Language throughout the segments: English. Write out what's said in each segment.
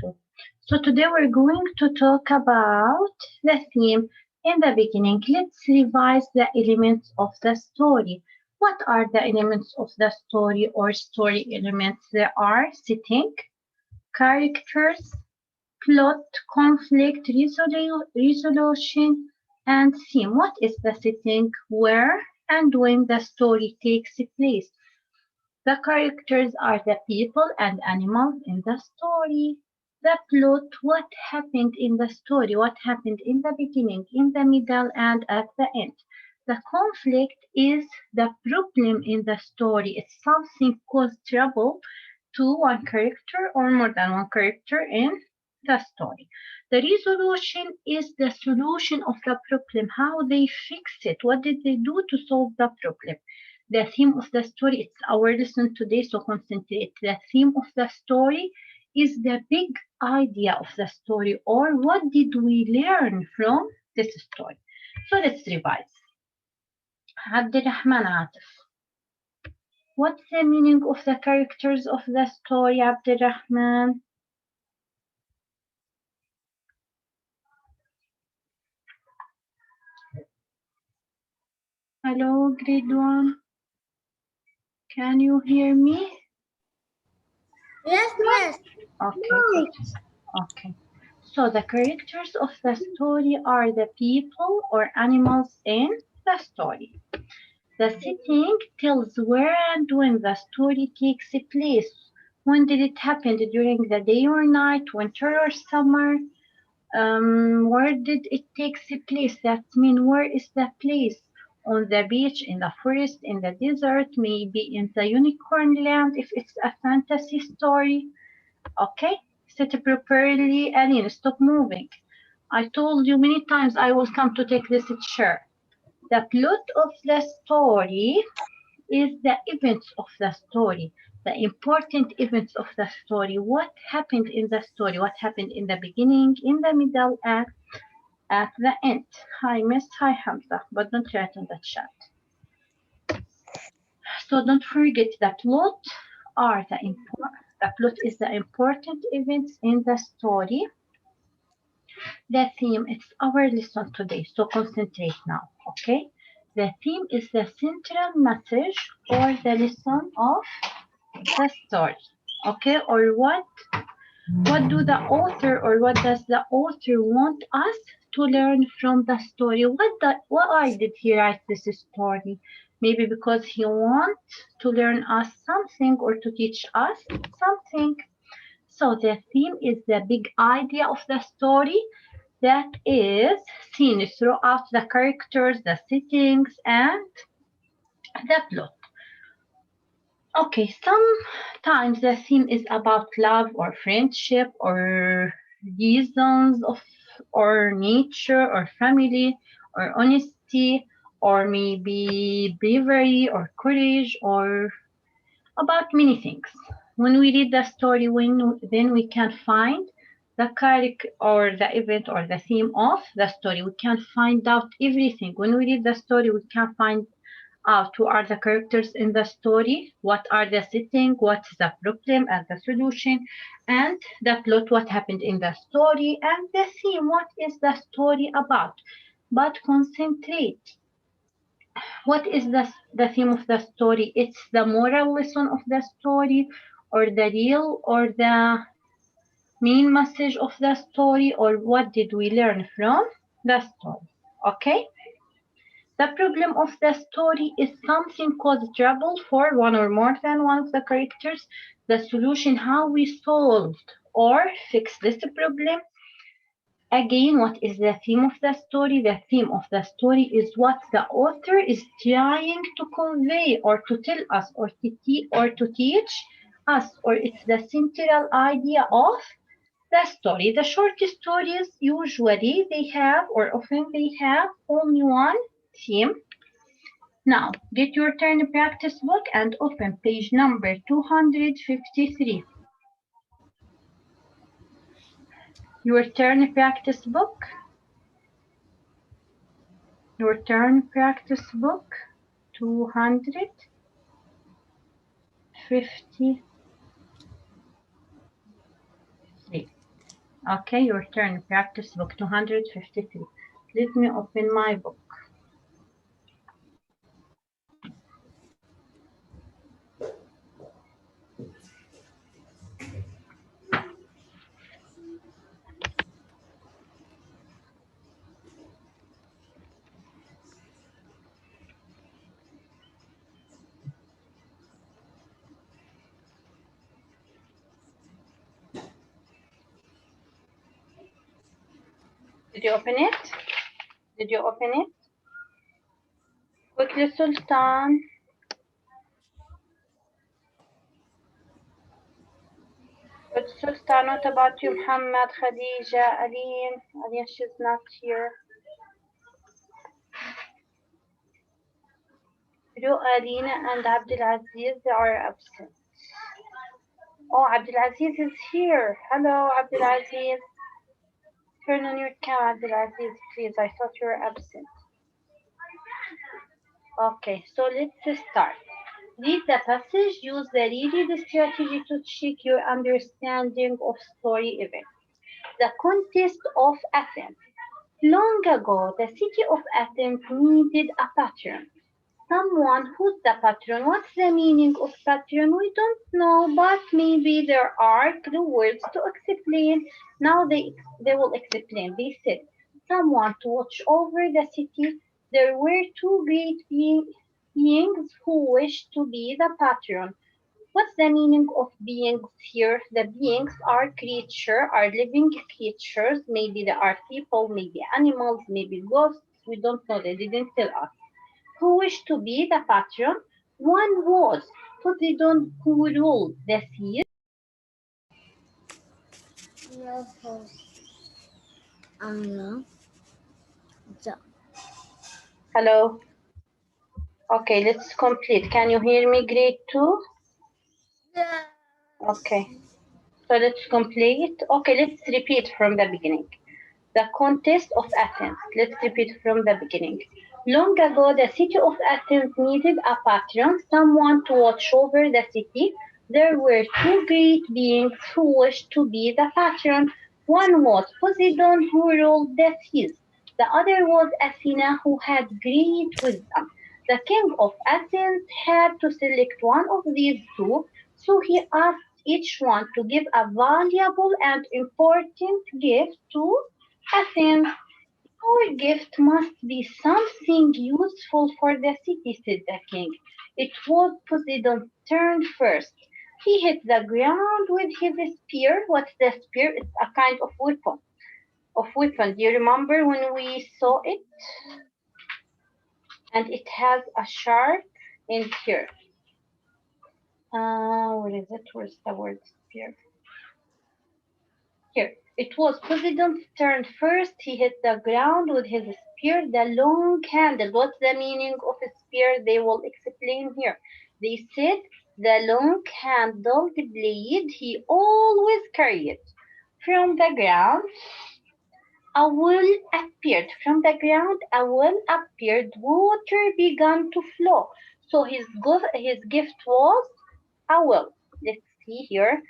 2. So today we're going to talk about the theme in the beginning. Let's revise the elements of the story. What are the elements of the story or story elements? There are setting, characters, plot, conflict, resolution, and theme. What is the setting? Where and when the story takes place? The characters are the people and animals in the story. The plot, what happened in the story, what happened in the beginning, in the middle, and at the end. The conflict is the problem in the story. It's something caused trouble to one character or more than one character in the story. The resolution is the solution of the problem, how they fixed it, what did they do to solve the problem. The theme of the story, it's our lesson today, so concentrate. The theme of the story is the big idea of the story, or what did we learn from this story. So let's revise. Abdurrahman Atif. What's the meaning of the characters of the story, Abdurrahman? Hello, grade 1. Can you hear me? Yes, miss. Okay. Okay. So the characters of the story are the people or animals in the story. The setting tells where and when the story takes place. When did it happen? During the day or night, winter or summer? Where did it take place? That means where is the place? On the beach, in the forest, in the desert, maybe in the unicorn land if it's a fantasy story. Okay, sit properly, Aline, stop moving. I told you many times I will come to take this chair. The plot of the story is the events of the story, the important events of the story. What happened in the story? What happened in the beginning, in the middle, and at the end? Hi, Miss. Hi, Hamza. But don't write in the chat. So don't forget that plot are the plot is the important events in the story. The theme is our lesson today, so concentrate now, okay? The theme is the central message or the lesson of the story, okay? Or what do the author or what does the author want us to learn from the story? Why did he write this story? Maybe because he wants to learn us something or to teach us something. So the theme is the big idea of the story that is seen throughout the characters, the settings, and the plot. Okay, sometimes the theme is about love or friendship or reasons of or nature or family or honesty or maybe bravery or courage or about many things. When we read the story, then we can find the character or the event or the theme of the story. We can find out everything. When we read the story, we can find out who are the characters in the story, what are the setting, what's the problem and the solution, and the plot, what happened in the story, and the theme, what is the story about. But concentrate. What is the theme of the story? It's the moral lesson of the story, or the real, or the main message of the story, or what did we learn from the story? Okay? The problem of the story is something caused trouble for one or more than one of the characters. The solution, how we solved or fix this problem. Again, what is the theme of the story? The theme of the story is what the author is trying to convey or to tell us or to teach us, or it's the central idea of the story. The short stories usually they have or often they have only one theme. Now, get your turn practice book and open page number 253. Your turn practice book. Your turn practice book 253. Okay, your turn. Practice book 253. Let me open my book. Did you open it? Did you open it? Quickly, Sultan. But Sultan, what about you, Muhammad, Khadija, Aline? Aline, she's not here. You, Alina, and Abdulaziz, they are absent. Oh, Abdulaziz is here. Hello, Abdulaziz. Turn on your camera, Abdulaziz, please. I thought you were absent. Okay, so let's start. Read the passage. Use the reading strategy to check your understanding of story events. The conquest of Athens. Long ago, the city of Athens needed a patron. Someone who's the patron. What's the meaning of patron? We don't know, but maybe there are clue words to explain. Now they will explain. They said, someone to watch over the city. There were two great beings who wished to be the patron. What's the meaning of beings here? The beings are creatures, are living creatures. Maybe they are people, maybe animals, maybe ghosts. We don't know. They didn't tell us who wished to be the patron. One was Poseidon, who ruled the sea. Yes, no. So, Hello. Okay, let's complete. Can you hear me, grade 2? yes. Okay, so let's complete. Okay, let's repeat from the beginning. The contest of Athens. Let's repeat from the beginning. Long ago, the city of Athens needed a patron, someone to watch over the city. There were two great beings who wished to be the patron. One was Poseidon, who ruled the seas. The other was Athena, who had great wisdom. The king of Athens had to select one of these two, so he asked each one to give a valuable and important gift to Athens. Our gift must be something useful for the city, said the king. It was Poseidon's turn first. He hit the ground with his spear. What's the spear? It's a kind of weapon. Do you remember when we saw it? And it has a sharp in here. Where is it? Where's the word spear? Here, it was Poseidon's turn first. He hit the ground with his spear, the long handle. What's the meaning of a spear? They will explain here. They said the long handled blade he always carried. From the ground, a well appeared. From the ground, a well appeared. Water began to flow. So his gift was a well. Let's see here.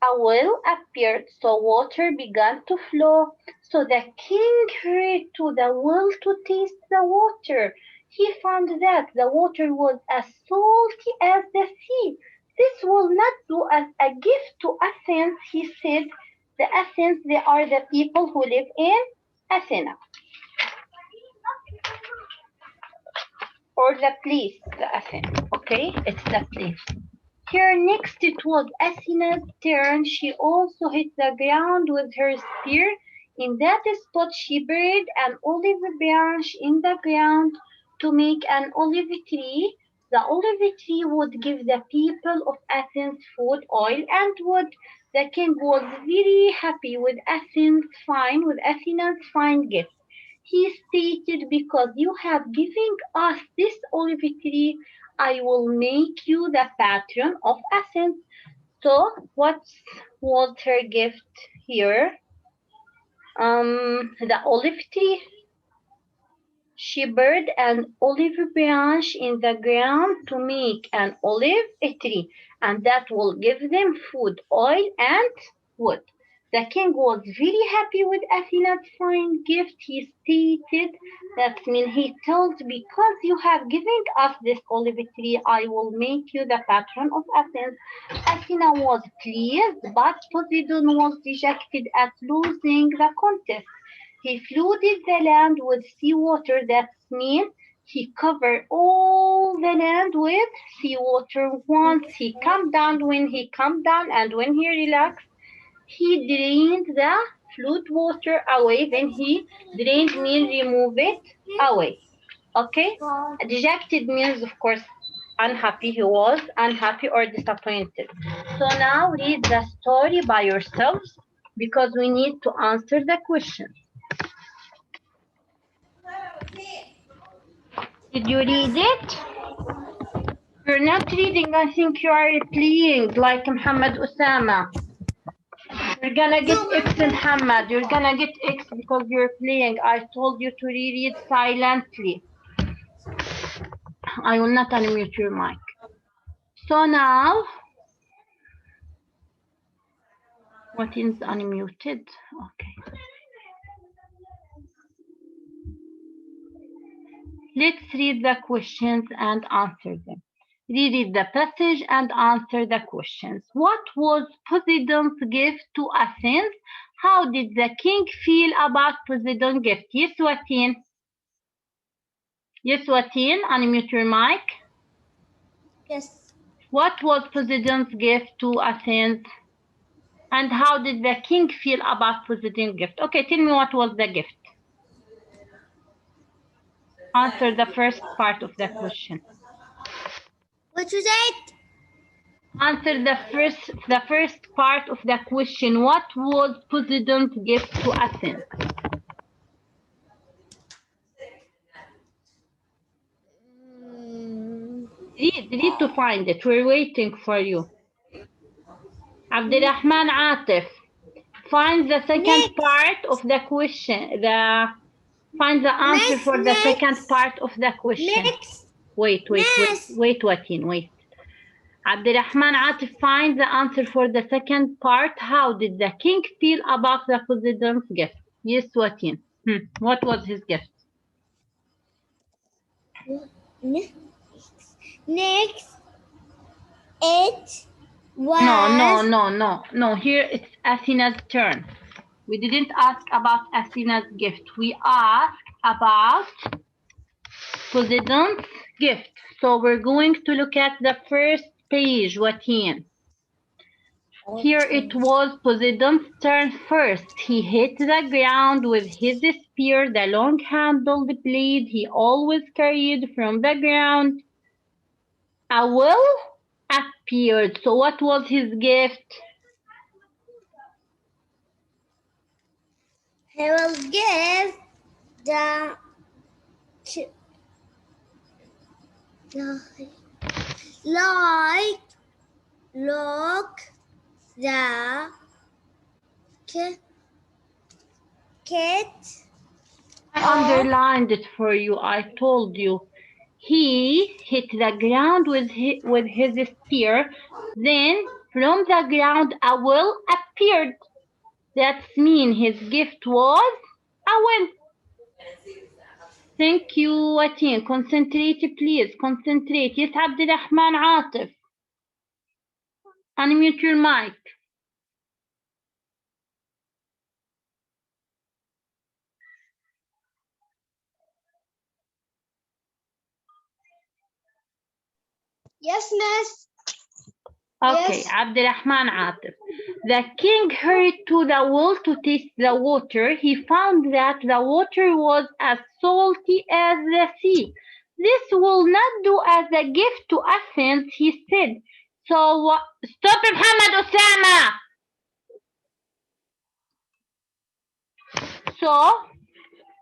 A well appeared, so water began to flow. So the king hurried to the well to taste the water. He found that the water was as salty as the sea. This will not do as a gift to Athens, he said. The Athens, they are the people who live in Athena, or the place, the Athens. Okay, it's the place. Here next it was Athena's turn. She also hit the ground with her spear. In that spot she buried an olive branch in the ground to make an olive tree. The olive tree would give the people of Athens food, oil, and wood. The king was very happy with Athena's fine gift. He stated, because you have given us this olive tree, I will make you the patron of Athens. So, what was her gift here? The olive tree. She buried an olive branch in the ground to make an olive tree, and that will give them food, oil, and wood. The king was very happy with Athena's fine gift. He stated, that means he told, because you have given us this olive tree, I will make you the patron of Athens. Athena was pleased, but Poseidon was dejected at losing the contest. He flooded the land with seawater. That means he covered all the land with seawater. Once he calmed down, when he calmed down and when he relaxed, he drained the flood water away. When he drained means remove it away. Okay? Dejected means, of course, unhappy. He was unhappy or disappointed. So now read the story by yourselves because we need to answer the question. Did you read it? You're not reading, I think you are playing like Muhammad Osama. You're gonna get X, Muhammad. You're gonna get X because you're playing. I told you to reread silently. I will not unmute your mic. So now, what is unmuted? Okay. Let's read the questions and answer them. Reread the passage and answer the questions. What was Poseidon's gift to Athens? How did the king feel about Poseidon's gift? Yes, Watin. Yes, Watin, unmute your mic. Yes. What was Poseidon's gift to Athens? And how did the king feel about Poseidon's gift? Okay, tell me what was the gift. Answer the first part of the question. What was it? Answer the first part of the question. What was Poseidon's gift to Athens? Read to find it. We're waiting for you. Abdurrahman Atif. Find the second part of the question. Find the answer for the second part of the question. Wait, Watin, wait. Abdurrahman Atif, find the answer for the second part. How did the king feel about the Poseidon's gift? Yes, Watin. What was his gift? Next, it was. No. Here it's Athena's turn. We didn't ask about Athena's gift. We asked about Poseidon's gift. So we're going to look at the first page, Watin. Here it was Poseidon's turn first. He hit the ground with his spear, the long-handled blade he always carried from the ground. A well appeared. So what was his gift? He will give the like look the kit. I underlined it for you. I told you. He hit the ground with his spear. Then from the ground a well appeared. That means his gift was a well. Thank you, Watin. Concentrate, please. Concentrate. Yes, Abdurrahman Atif. Unmute your mic. Yes, miss. Okay, Yes. Abdurrahman Atif. The king hurried to the well to taste the water. He found that the water was as salty as the sea. This will not do as a gift to Athens, he said. So, stop Muhammad Osama! So,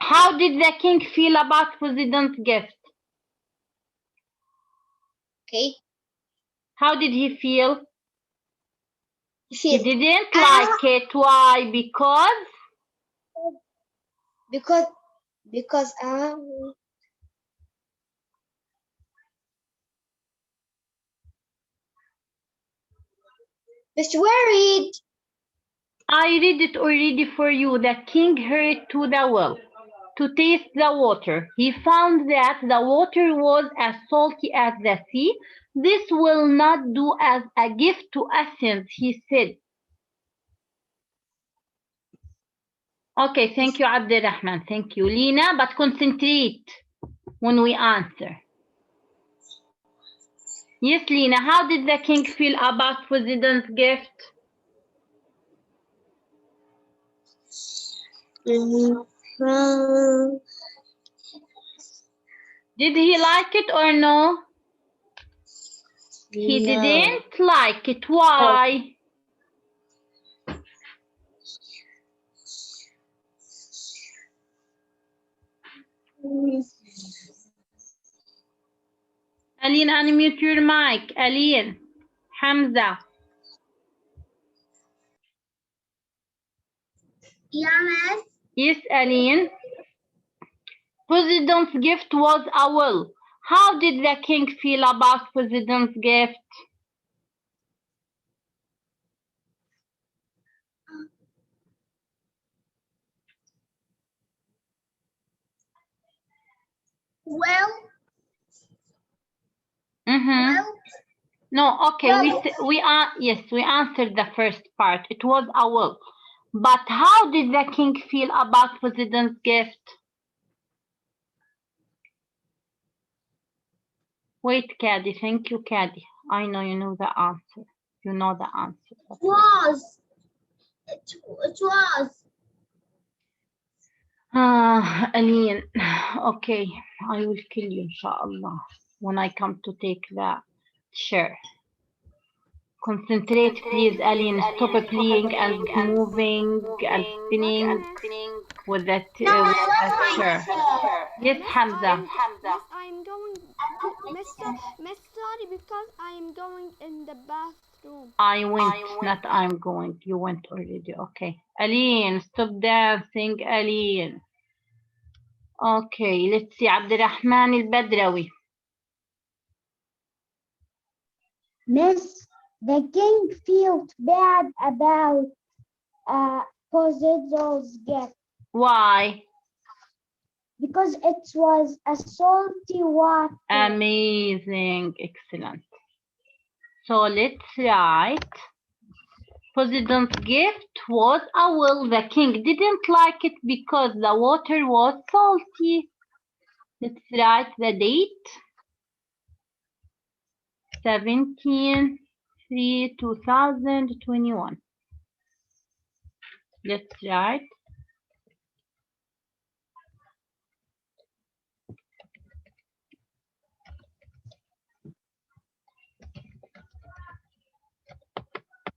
how did the king feel about Poseidon's gift? Okay. How did he feel? He Feel. didn't like it. Why? Because Because just worried. I read it already for you. The king hurried to the well to taste the water. He found that the water was as salty as the sea. This will not do as a gift to Athens, he said. Okay, thank you, Abdurrahman. Thank you, Lina. But concentrate when we answer. Yes, Lina, how did the king feel about Poseidon's gift? Did he like it or no? He didn't like it. Why? Aline, unmute your mic. Aline, Hamza. Yeah, Miss. Yes, Aline. Poseidon's gift was a will. How did the king feel about Poseidon's gift? Well. Well. No, okay. Well. We answered the first part. It was a will. But how did the king feel about Poseidon's gift? Wait, Caddy. Thank you, Caddy. I know you know the answer. You know the answer. It was. It was. Aline. Okay, I will kill you, inshallah, when I come to take the chair. Concentrate, please, Aline. Stop playing and moving and spinning with that chair. Yes, Hamza. Miss, I'm going. Miss, sorry, because I'm going in the bathroom. I went, not I'm going. You went already. Okay. Aline, stop dancing, Aline. Okay, let's see. Abdurrahman al-Badrawi. Miss, the king felt bad about Poseidon's gift Why? because it was a salty water. Amazing. Excellent. So let's write. Poseidon's gift was a will. The king didn't like it because the water was salty. Let's write the date. 17/3/2021. Let's write.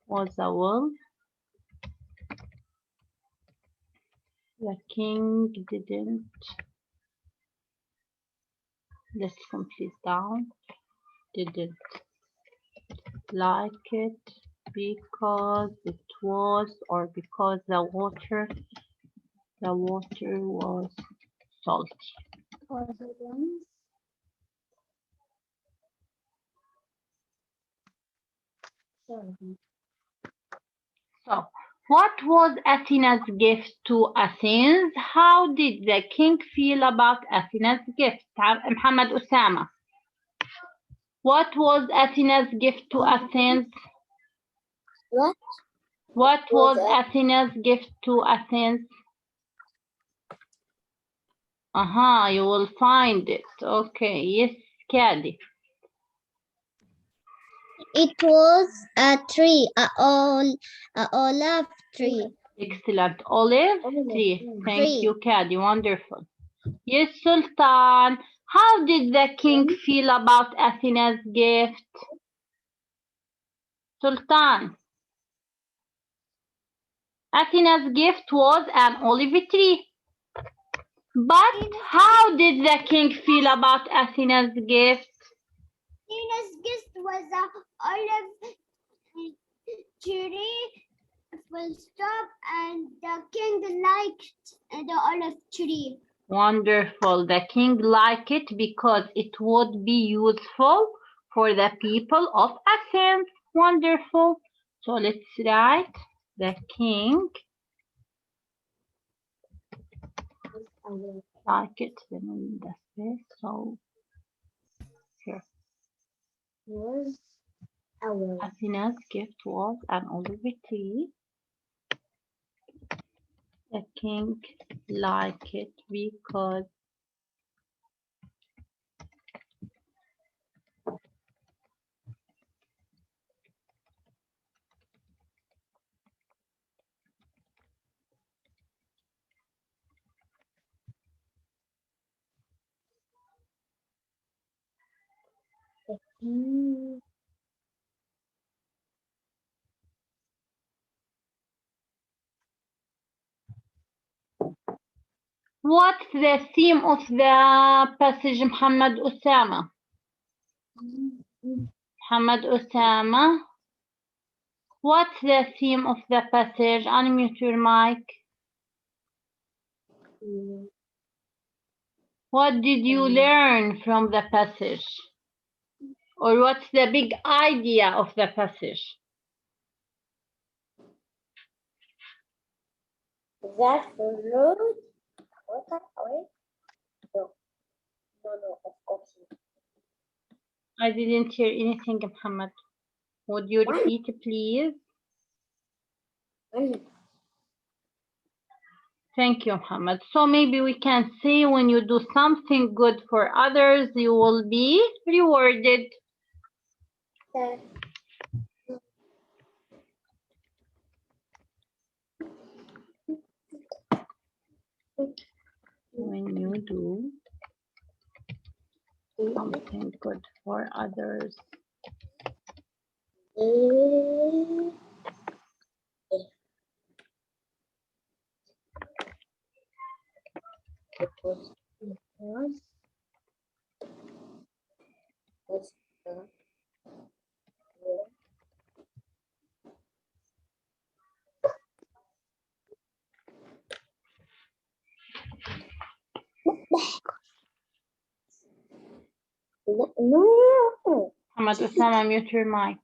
Was a will. The king didn't. Let's complete down. Didn't like it because it was, or because the water was salty. Poseidon's. Sorry. So, what was Athena's gift to Athens? How did the king feel about Athena's gift? Muhammad Osama. What was Athena's gift to Athens? What? What was Athena's gift to Athens? You will find it. Okay, yes, Caddy. It was a tree, a olive tree. Excellent. Olive tree. Thank you, Caddy. Wonderful. Yes, Sultan. How did the king feel about Athena's gift? Sultan. Athena's gift was an olive tree. But how did the king feel about Athena's gift? Athena's gift was a olive tree. Full stop, and the king liked the olive tree. Wonderful. The king liked it because it would be useful for the people of Athens. Wonderful. So let's write the king like it, then we need the space. So here, Athena's gift was an olive tree. The king liked it because what's the theme of the passage, Muhammad Osama? Muhammad Osama, what's the theme of the passage? Unmute your mic. What did you learn from the passage? Or what's the big idea of the passage? That fruit water away? No, of course not. I didn't hear anything, Muhammad. Would you repeat, please? Thank you, Muhammad. So maybe we can say when you do something good for others, you will be rewarded. When you do something good for others, No. Muhammad Osama, mute your mic.